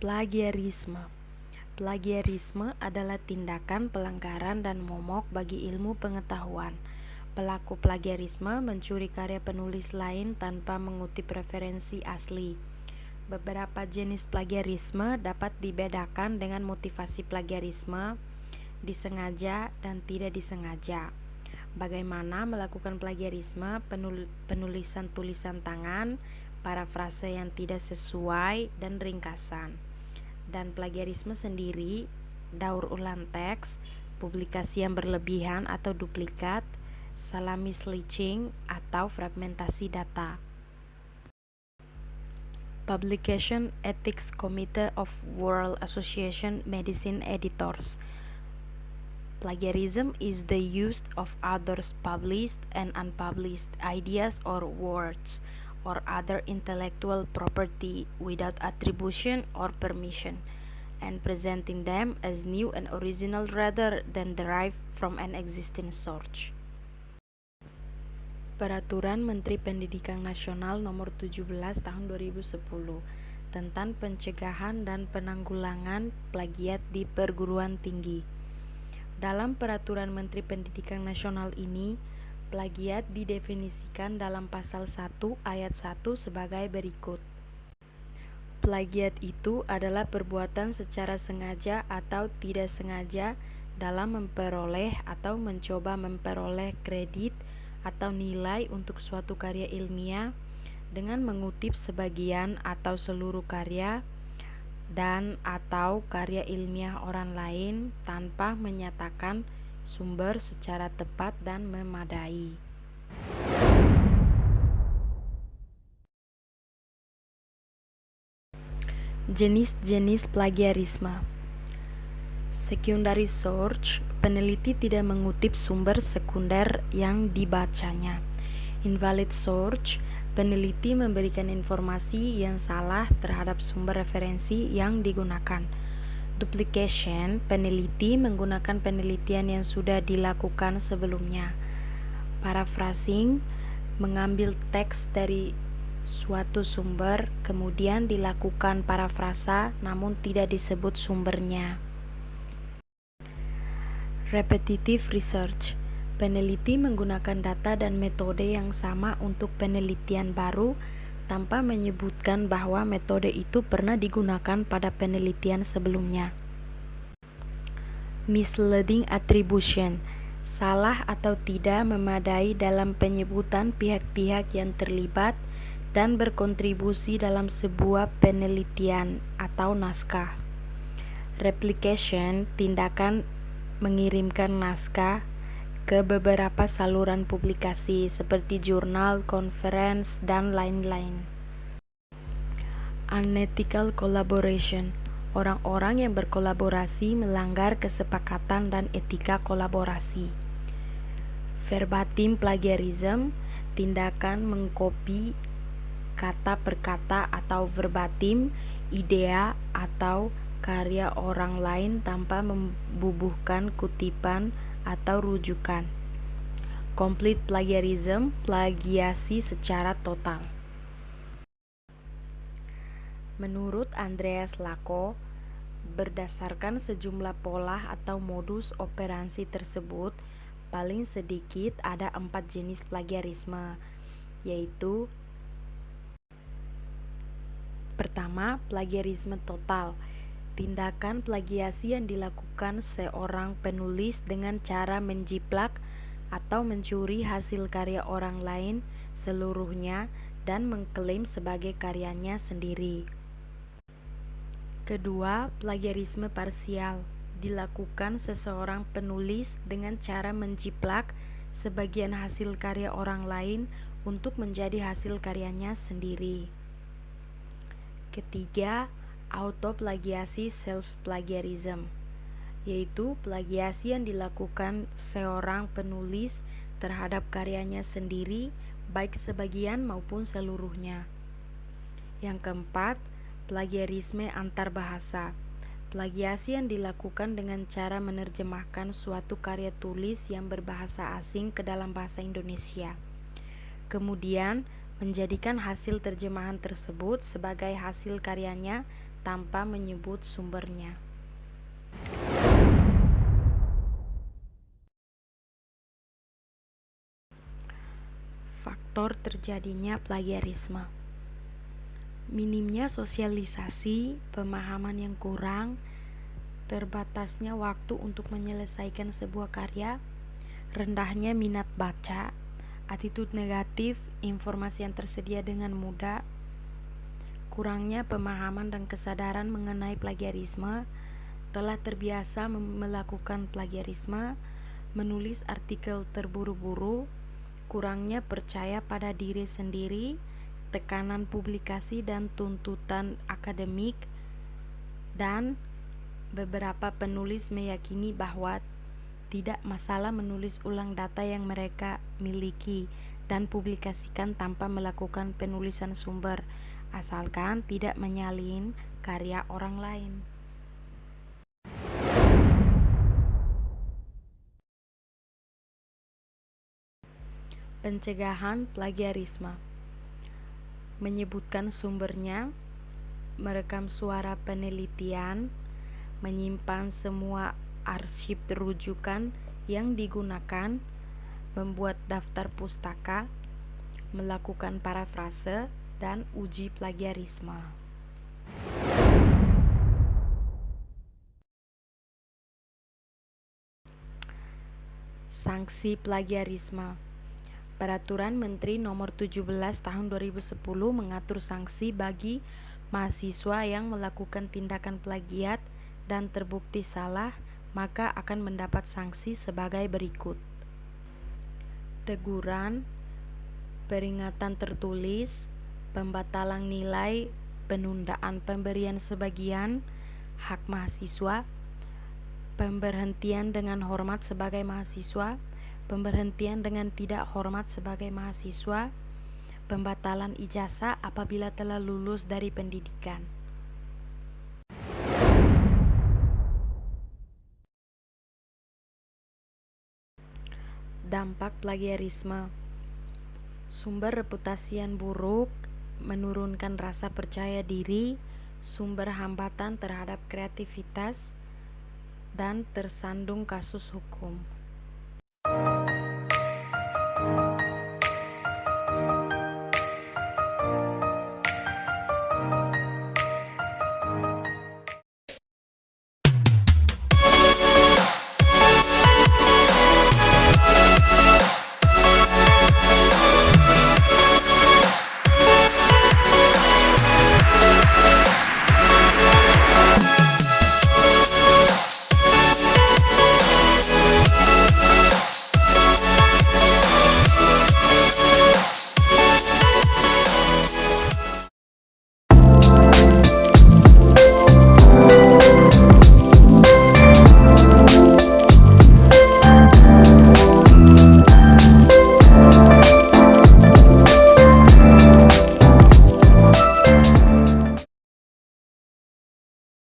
Plagiarisme. Plagiarisme adalah tindakan pelanggaran dan momok bagi ilmu pengetahuan. Pelaku plagiarisme mencuri karya penulis lain tanpa mengutip referensi asli. Beberapa jenis plagiarisme dapat dibedakan dengan motivasi plagiarisme, disengaja dan tidak disengaja. Bagaimana melakukan plagiarisme? Penulisan tulisan tangan, parafrase yang tidak sesuai, dan ringkasan. Dan plagiarisme sendiri, daur ulang teks, publikasi yang berlebihan atau duplikat, salah misleading atau fragmentasi data. Publication Ethics Committee of World Association Medicine Editors. Plagiarism is the use of others' published and unpublished ideas or words or other intellectual property without attribution or permission, and presenting them as new and original rather than derived from an existing source. Peraturan Menteri Pendidikan Nasional Nomor 17 Tahun 2010 tentang pencegahan dan penanggulangan plagiat di perguruan tinggi. Dalam Peraturan Menteri Pendidikan Nasional ini, plagiat didefinisikan dalam pasal 1 ayat 1 sebagai berikut. Plagiat itu adalah perbuatan secara sengaja atau tidak sengaja dalam memperoleh atau mencoba memperoleh kredit atau nilai untuk suatu karya ilmiah dengan mengutip sebagian atau seluruh karya dan atau karya ilmiah orang lain tanpa menyatakan sumber secara tepat dan memadai. Jenis-jenis plagiarisme. Secondary source, peneliti tidak mengutip sumber sekunder yang dibacanya. Invalid source, peneliti memberikan informasi yang salah terhadap sumber referensi yang digunakan. Duplication, peneliti menggunakan penelitian yang sudah dilakukan sebelumnya. Paraphrasing, mengambil teks dari suatu sumber, kemudian dilakukan parafrasa namun tidak disebut sumbernya. Repetitive research, peneliti menggunakan data dan metode yang sama untuk penelitian baru tanpa menyebutkan bahwa metode itu pernah digunakan pada penelitian sebelumnya. Misleading attribution, salah atau tidak memadai dalam penyebutan pihak-pihak yang terlibat dan berkontribusi dalam sebuah penelitian atau naskah. Replication, tindakan mengirimkan naskah ke beberapa saluran publikasi seperti jurnal, conference, dan lain-lain. Unethical collaboration, orang-orang yang berkolaborasi melanggar kesepakatan dan etika kolaborasi. Verbatim plagiarism, tindakan mengkopi kata per kata atau verbatim idea atau karya orang lain tanpa membubuhkan kutipan atau rujukan. Complete plagiarism, plagiasi secara total. Menurut Andreas Lacko, berdasarkan sejumlah pola atau modus operandi tersebut, paling sedikit ada 4 jenis plagiarisme, yaitu: pertama, plagiarisme total. Tindakan plagiasi yang dilakukan seorang penulis dengan cara menjiplak atau mencuri hasil karya orang lain seluruhnya dan mengklaim sebagai karyanya sendiri. Kedua, plagiarisme parsial. Dilakukan seseorang penulis dengan cara menjiplak sebagian hasil karya orang lain untuk menjadi hasil karyanya sendiri. Ketiga, autoplagiasi self-plagiarism, yaitu plagiasi yang dilakukan seorang penulis terhadap karyanya sendiri, baik sebagian maupun seluruhnya. Yang keempat, plagiarisme antar bahasa, plagiasi yang dilakukan dengan cara menerjemahkan suatu karya tulis yang berbahasa asing ke dalam bahasa Indonesia, kemudian menjadikan hasil terjemahan tersebut sebagai hasil karyanya tanpa menyebut sumbernya. Faktor terjadinya plagiarisme: minimnya sosialisasi, pemahaman yang kurang, terbatasnya waktu untuk menyelesaikan sebuah karya, rendahnya minat baca, attitude negatif, informasi yang tersedia dengan mudah, kurangnya pemahaman dan kesadaran mengenai plagiarisme, telah terbiasa melakukan plagiarisme, menulis artikel terburu-buru, kurangnya percaya pada diri sendiri, tekanan publikasi dan tuntutan akademik, dan beberapa penulis meyakini bahwa tidak masalah menulis ulang data yang mereka miliki dan publikasikan tanpa melakukan penulisan sumber, asalkan tidak menyalin karya orang lain. Pencegahan plagiarisme: menyebutkan sumbernya, merekam suara penelitian, menyimpan semua arsip rujukan yang digunakan, membuat daftar pustaka, melakukan parafrase, dan uji plagiarisme. Sanksi plagiarisme: Peraturan Menteri Nomor 17 Tahun 2010 mengatur sanksi bagi mahasiswa yang melakukan tindakan plagiat dan terbukti salah, maka akan mendapat sanksi sebagai berikut: teguran, peringatan tertulis, pembatalan nilai, penundaan pemberian sebagian hak mahasiswa, pemberhentian dengan hormat sebagai mahasiswa, pemberhentian dengan tidak hormat sebagai mahasiswa, pembatalan ijazah apabila telah lulus dari pendidikan. Dampak plagiarisme: sumber reputasi yang buruk, menurunkan rasa percaya diri, sumber hambatan terhadap kreativitas, dan tersandung kasus hukum.